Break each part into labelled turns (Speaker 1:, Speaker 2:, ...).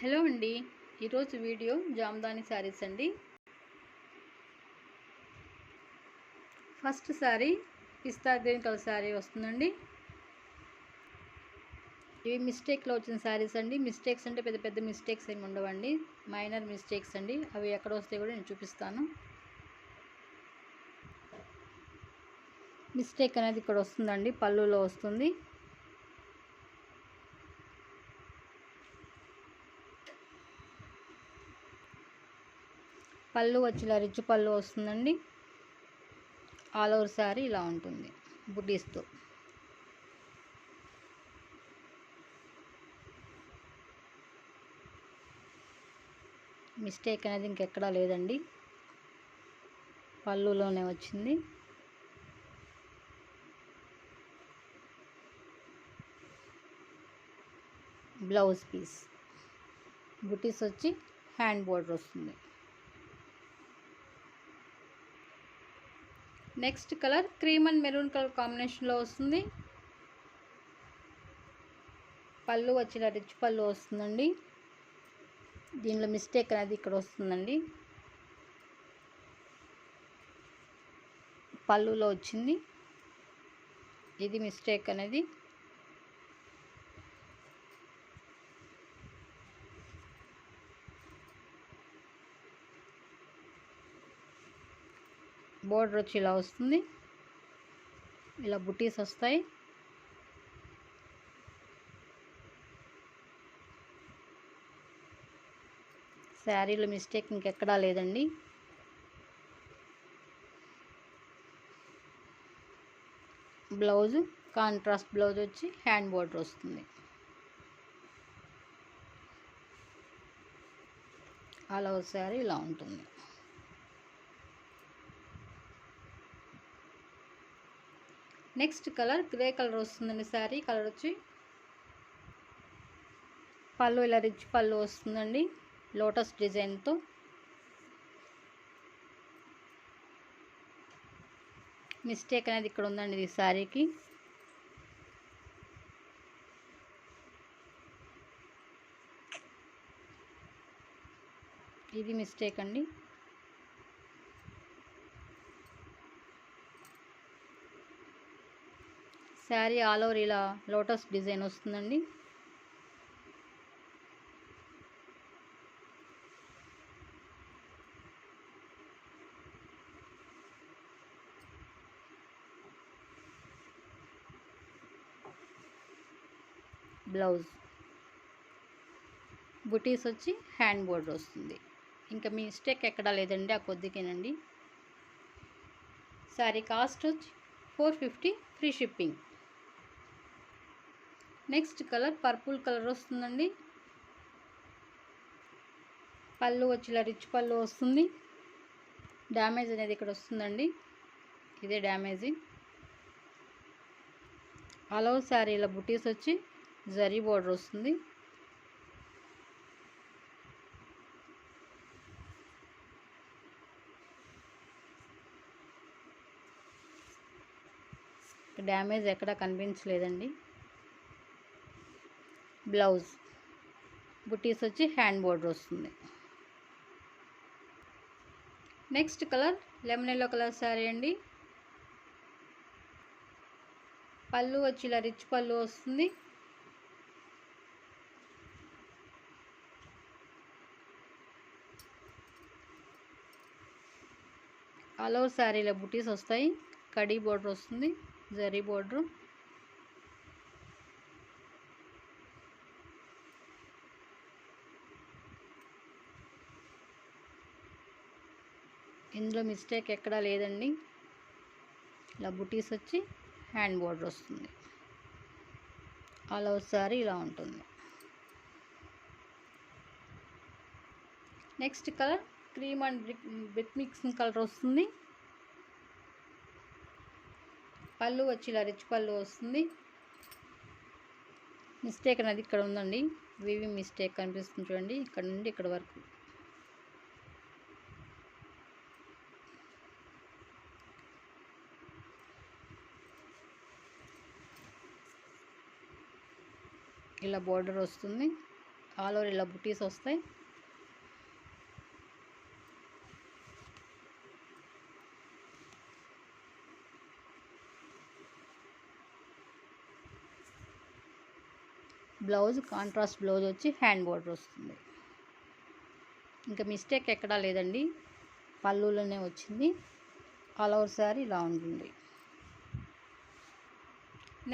Speaker 1: Hello అండి. ఈరోజు video Jamdani saris అండి. ఫస్ట్ శారీ పిస్తా గ్రీన్ కలర్ శారీ వస్తుందండి. ఇవి మిస్టేక్లో వచ్చిన శారీస్ అండి. మిస్టేక్స్ అంటే పెద్ద పెద్ద మిస్టేక్స్ ఏమి ఉండవండి, మైనర్ మిస్టేక్స్ అండి. అవి ఎక్కడ వస్తాయి కూడా నేను చూపిస్తాను. మిస్టేక్ అనేది ఇక్కడ వస్తుందండి, పళ్ళులో వస్తుంది. పళ్ళు వచ్చి ఇలా రిచ్ పళ్ళు వస్తుందండి. ఆల్ ఓవర్ శారీ ఇలా ఉంటుంది బుటీస్తో. మిస్టేక్ అనేది ఇంకెక్కడా లేదండి, పళ్ళులోనే వచ్చింది. బ్లౌజ్ పీస్ బుటీస్ వచ్చి హ్యాండ్ బోర్డర్ వస్తుంది. Next colour cream and maroon colour కాంబినేషన్లో వస్తుంది. పళ్ళు వచ్చిన రిచ్ పళ్ళు వస్తుందండి. దీనిలో మిస్టేక్ అనేది ఇక్కడ వస్తుందండి, పళ్ళులో వచ్చింది. ఇది మిస్టేక్ అనేది. బోర్డర్ వచ్చి ఇలా వస్తుంది, ఇలా బుటీస్ వస్తాయి. శారీలో మిస్టేక్ ఇంకెక్కడా లేదండి. బ్లౌజ్ కాంట్రాస్ట్ బ్లౌజ్ వచ్చి హ్యాండ్ బోర్డర్ వస్తుంది. ఆల్ ఓవర్ శారీ ఇలా ఉంటుంది. నెక్స్ట్ కలర్ గ్రే కలర్ వస్తుందండి. శారీ కలర్ వచ్చి పళ్ళు ఇలా రిచ్ పళ్ళు వస్తుందండి, లోటస్ డిజైన్తో. మిస్టేక్ అనేది ఇక్కడ ఉందండి ఈ శారీకి. ఇది మిస్టేక్ అండి. శారీ ఆల్ ఓవర్ ఇలా లోటస్ డిజైన్ వస్తుందండి. బ్లౌజ్ బుటీస్ వచ్చి హ్యాండ్ బోర్డర్ వస్తుంది. ఇంకా మిస్టేక్ ఎక్కడా లేదండి, ఆ కొద్దికేనండి. శారీ కాస్ట్ వచ్చి 450 free shipping. Next colour purple colour వస్తుందండి. పళ్ళు వచ్చి ఇలా రిచ్ పళ్ళు వస్తుంది. డ్యామేజ్ అనేది ఇక్కడ వస్తుందండి, ఇదే డ్యామేజ్. ఆల్ ఓవర్ శారీ ఇలా బుటీస్ వచ్చి జరీ బోర్డర్ వస్తుంది. డ్యామేజ్ ఎక్కడా కనిపించలేదండి. బ్లౌజ్ బుటీస్ వచ్చి హ్యాండ్ బోర్డర్ వస్తుంది. Next colour lemon yellow colour sari అండి. పళ్ళు వచ్చి ఇలా రిచ్ పళ్ళు వస్తుంది. ఆల్ ఓవర్ శారీలో బుటీస్ వస్తాయి, కడీ బోర్డర్ వస్తుంది, జరీ బోర్డర్. ఇందులో మిస్టేక్ ఎక్కడా లేదండి. ఇలా బుటీస్ వచ్చి హ్యాండ్ బోర్డర్ వస్తుంది. ఆల్ ఓవర్ శారీ ఇలా ఉంటుంది. Next colour cream and brick mixing colour వస్తుంది. పళ్ళు వచ్చి ఇలా రిచ్ పళ్ళు వస్తుంది. మిస్టేక్ అనేది ఇక్కడ ఉందండి, వీవింగ్ మిస్టేక్ కనిపిస్తుంది చూడండి, ఇక్కడ నుండి ఇక్కడ వరకు. ఇలా బోర్డర్ వస్తుంది. ఆల్ ఓవర్ ఇలా బుటీస్ వస్తాయి. బ్లౌజ్ కాంట్రాస్ట్ బ్లౌజ్ వచ్చి హ్యాండ్ బోర్డర్ వస్తుంది. ఇంకా మిస్టేక్ ఎక్కడా లేదండి, పళ్ళులోనే వచ్చింది. ఆల్ ఓవర్ శారీ ఇలా ఉంటుంది.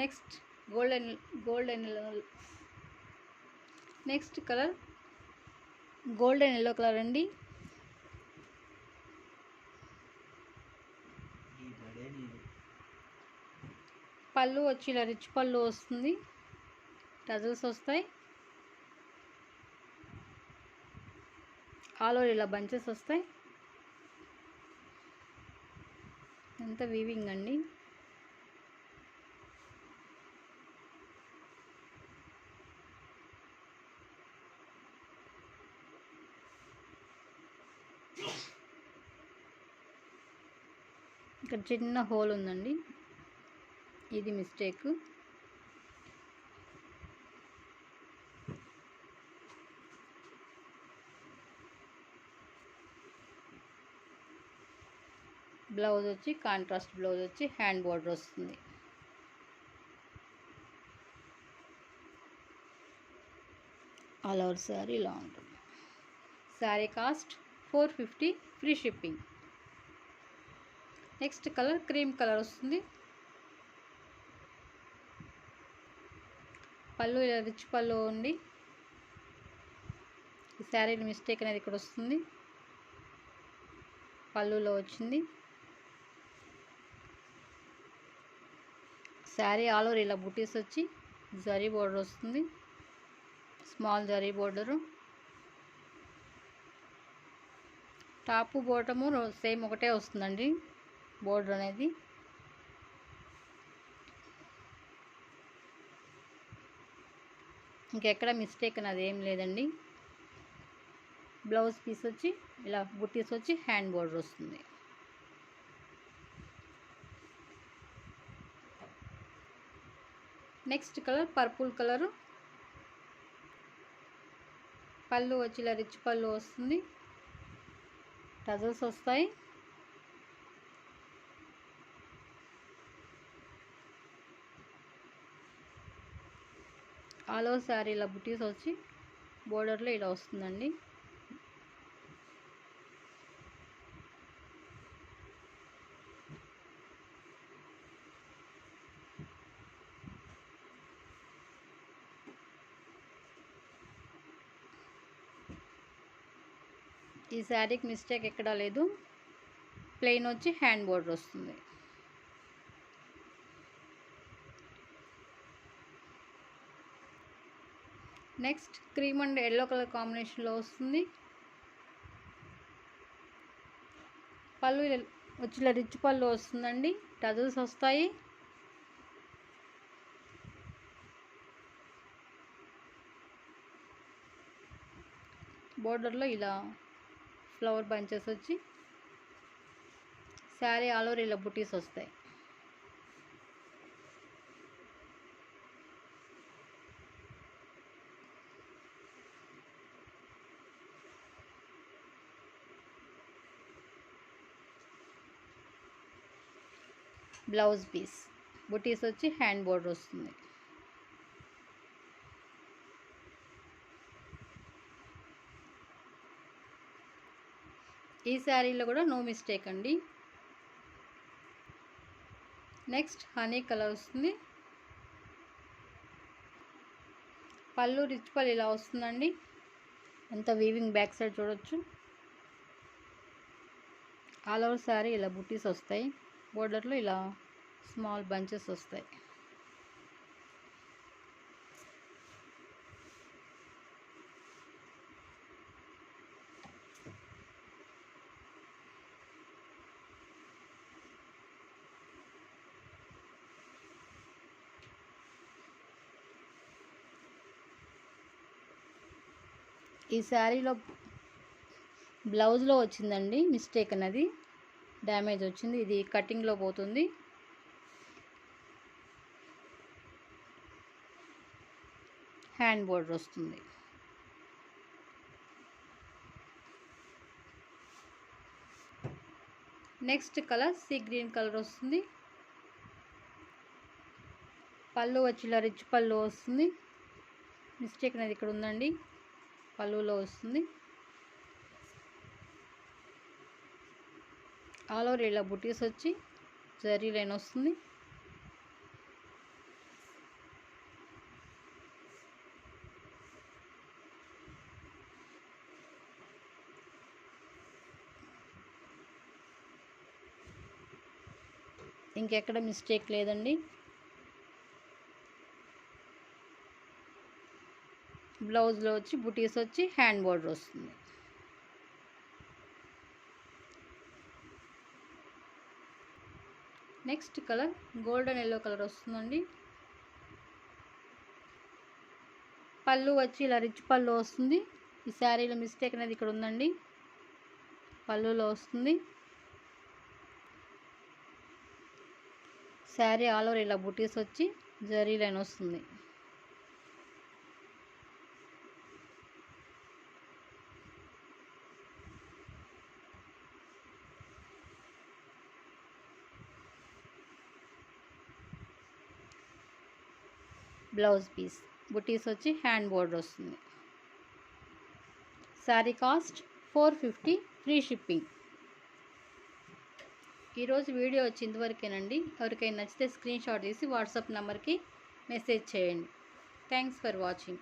Speaker 1: Next next colour golden yellow colour అండి. పళ్ళు వచ్చి ఇలా రిచ్ పళ్ళు వస్తుంది, టజల్స్ వస్తాయి. ఆల్ ఓవర్ ఇలా బంచెస్ వస్తాయి. ఎంత వీవింగ్ అండి. ఇక్కడ చిన్న హోల్ ఉందండి, ఇది మిస్టేక్. బ్లౌజ్ వచ్చి కాంట్రాస్ట్ బ్లౌజ్ వచ్చి హ్యాండ్ బోర్డర్ వస్తుంది. ఆల్ ఓవర్ శారీ ఇలా ఉంటుంది. Sari cost 450 free shipping. Next colour cream colour వస్తుంది. పళ్ళు ఇలా రిచ్ పళ్ళు ఉండి, ఈ శారీలో మిస్టేక్ అనేది ఇక్కడ వస్తుంది, పళ్ళులో వచ్చింది. శారీ ఆల్ ఓవర్ ఇలా బుటీస్ వచ్చి జరీ బోర్డర్ వస్తుంది, small zari border. Top bottom same ఒకటే వస్తుందండి బోర్డర్ అనేది. ఇంకెక్కడ మిస్టేక్ అనేది ఏం లేదండి. బ్లౌజ్ పీస్ వచ్చి ఇలా బుట్టీస్ వచ్చి హ్యాండ్ బోర్డర్ వస్తుంది. Next colour purple colour. పళ్ళు వచ్చి ఇలా రిచ్ పళ్ళు వస్తుంది, టజల్స్ వస్తాయి. ఆల్ ఓవర్ శారీ ఇలా బుటీస్ వచ్చి బోర్డర్లో ఇలా వస్తుందండి. ఈ శారీకి మిస్టేక్ ఎక్కడా లేదు, ప్లెయిన్ వచ్చి హ్యాండ్ బోర్డర్ వస్తుంది. Next cream and yellow colour కాంబినేషన్లో వస్తుంది. పళ్ళు వచ్చి ఇలా రిచ్ పళ్ళు వస్తుందండి, టజల్స్ వస్తాయి. బోర్డర్లో ఇలా ఫ్లవర్ బంచెస్ వచ్చి శారీ ఆల్ ఓవర్ ఇలా బుటీస్ వస్తాయి. బ్లౌజ్ పీస్ బుటీస్ వచ్చి హ్యాండ్ బోర్డర్ వస్తుంది. ఈ శారీలో కూడా నో మిస్టేక్ అండి. నెక్స్ట్ హనీ కలర్ వస్తుంది. పళ్ళు రిచ్ పళ్ళు ఇలా వస్తుందండి, అంత వీవింగ్ బ్యాక్ సైడ్ చూడొచ్చు. ఆల్ ఓవర్ శారీ ఇలా బుటీస్ వస్తాయి, బోర్డర్లో ఇలా స్మాల్ బంచెస్ వస్తాయి. ఈ శారీలో బ్లౌజ్లో వచ్చిందండి మిస్టేక్ అనేది, డ్యామేజ్ వచ్చింది. ఇది కటింగ్లో పోతుంది. హ్యాండ్ బోర్డర్ వస్తుంది. Next colour sea green colour వస్తుంది. పళ్ళు వచ్చి ఇలా రిచ్ పళ్ళు వస్తుంది. మిస్టేక్ అనేది ఇక్కడ ఉందండి, పళ్ళులో వస్తుంది. ఆల్ ఓవర్ ఇలా బుటీస్ వచ్చి జరీ లైన్ వస్తుంది. ఇంకెక్కడ మిస్టేక్ లేదండి. బ్లౌజ్లో వచ్చి బుటీస్ వచ్చి హ్యాండ్ బార్డర్ వస్తుంది. Next colour golden yellow colour వస్తుందండి. పళ్ళు వచ్చి ఇలా రిచ్ పళ్ళు వస్తుంది. ఈ శారీలో మిస్టేక్ అనేది ఇక్కడ ఉందండి, పళ్ళులో వస్తుంది. శారీ ఆల్ ఓవర్ ఇలా బుటీస్ వచ్చి జరీ లైన్ వస్తుంది. బ్లౌజ్ పీస్ బుటీస్ వచ్చి హ్యాండ్ బోర్డర్ వస్తుంది. Sari cost 450, free shipping. ఈరోజు వీడియో వచ్చి ఇంతవరకేనండి. ఎవరికైనా నచ్చితే స్క్రీన్ షాట్ తీసి వాట్సాప్ నెంబర్కి మెసేజ్ చేయండి. Thanks for watching.